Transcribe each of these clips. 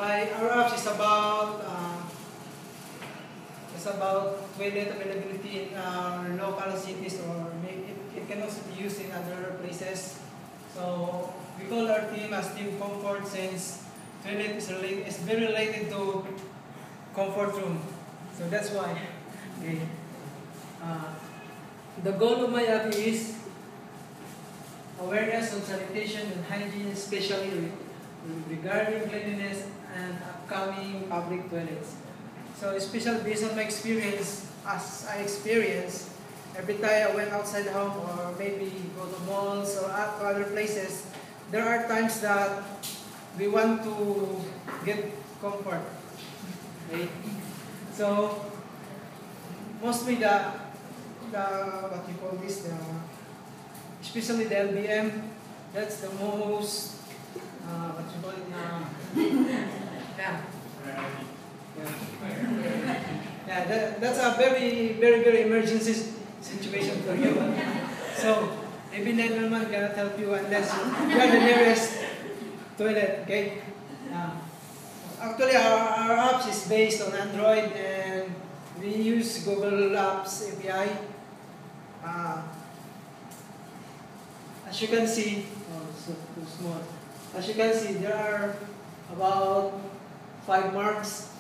our apps is about toilet availability in our local cities, or maybe it can also be used in other places. So we call our team as Team Comfort, since toilet is very related to comfort room. So that's why. Okay. The goal of my app is awareness on sanitation and hygiene, especially regarding cleanliness and upcoming public toilets. So especially based on my experience, as I experienced, every time I went outside home or maybe go to malls or other places, there are times that we want to get comfort. Okay? So mostly the what you call this, especially the LBM, that's the most what you call it, yeah. Yeah, that's a very emergency situation for you. So maybe 911 cannot help you unless you are the nearest toilet. Okay. Actually, our apps is based on Android, and we use Google Apps API. As you can see, so too small. As you can see, there are about 5 marks.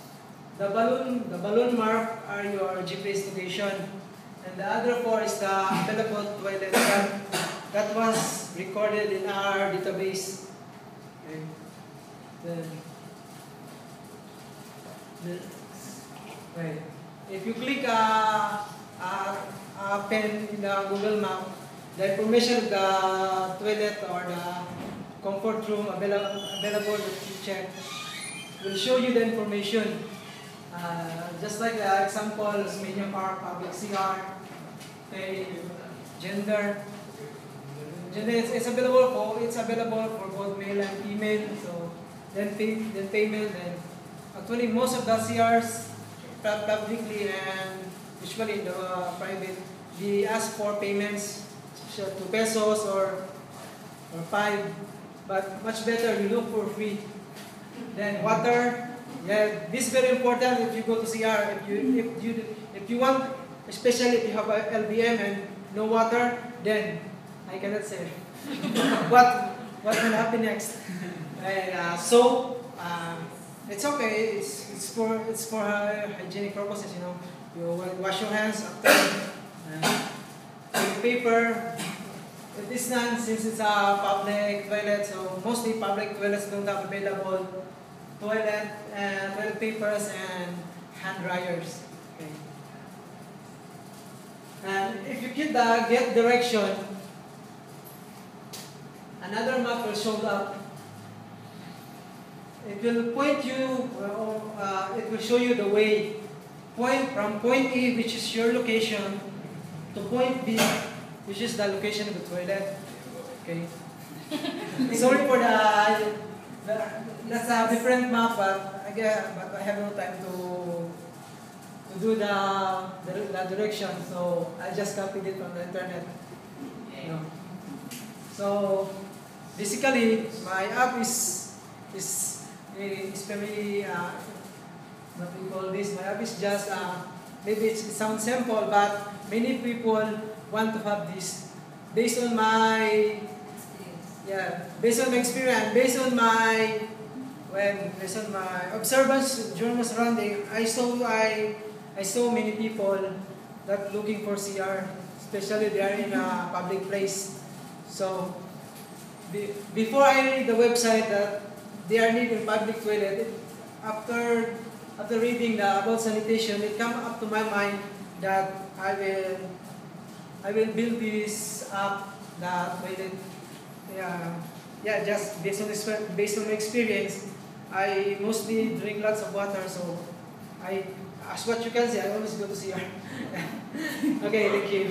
The balloon mark are your GPS location, and the other 4 is the available toilet that was recorded in our database. Okay. Right. If you click a pen in the Google Map, the information of the toilet or the comfort room available that you check will show you the information. Just like the examples, media park, public CR, okay, gender. It's available for both male and female. So then payment, and actually most of the CRs publicly and usually in the private, we ask for payments, 2 pesos or 5, but much better you look for free. Then water, yeah, this is very important. If you go to CR, if you want, especially if you have a LBM and no water, then I cannot say what will happen next. And it's okay. It's for hygienic purposes. You know, you wash your hands after. Take paper. This one, since it's a public toilet, so mostly public toilets don't have available toilet papers and hand dryers. Okay. And if you get direction, another map will show up. It will point you, it will show you the way. From point A, which is your location, to point B, which is the location of the toilet. Okay. Sorry for that's a different map, but I have no time to do the direction, so I just copied it from the internet. You know. So basically, my app is very what we call this. My app is just maybe it sounds simple, but many people want to have this based on my experience, based on my observance during my surrounding. I saw many people that looking for CR, especially they are in a public place. So before I read the website that they are needing public toilet, after reading about sanitation, it come up to my mind that I will build this app, the toilet. Just based on my experience, I mostly drink lots of water, so as what you can see, I always go to CR. Okay, thank you.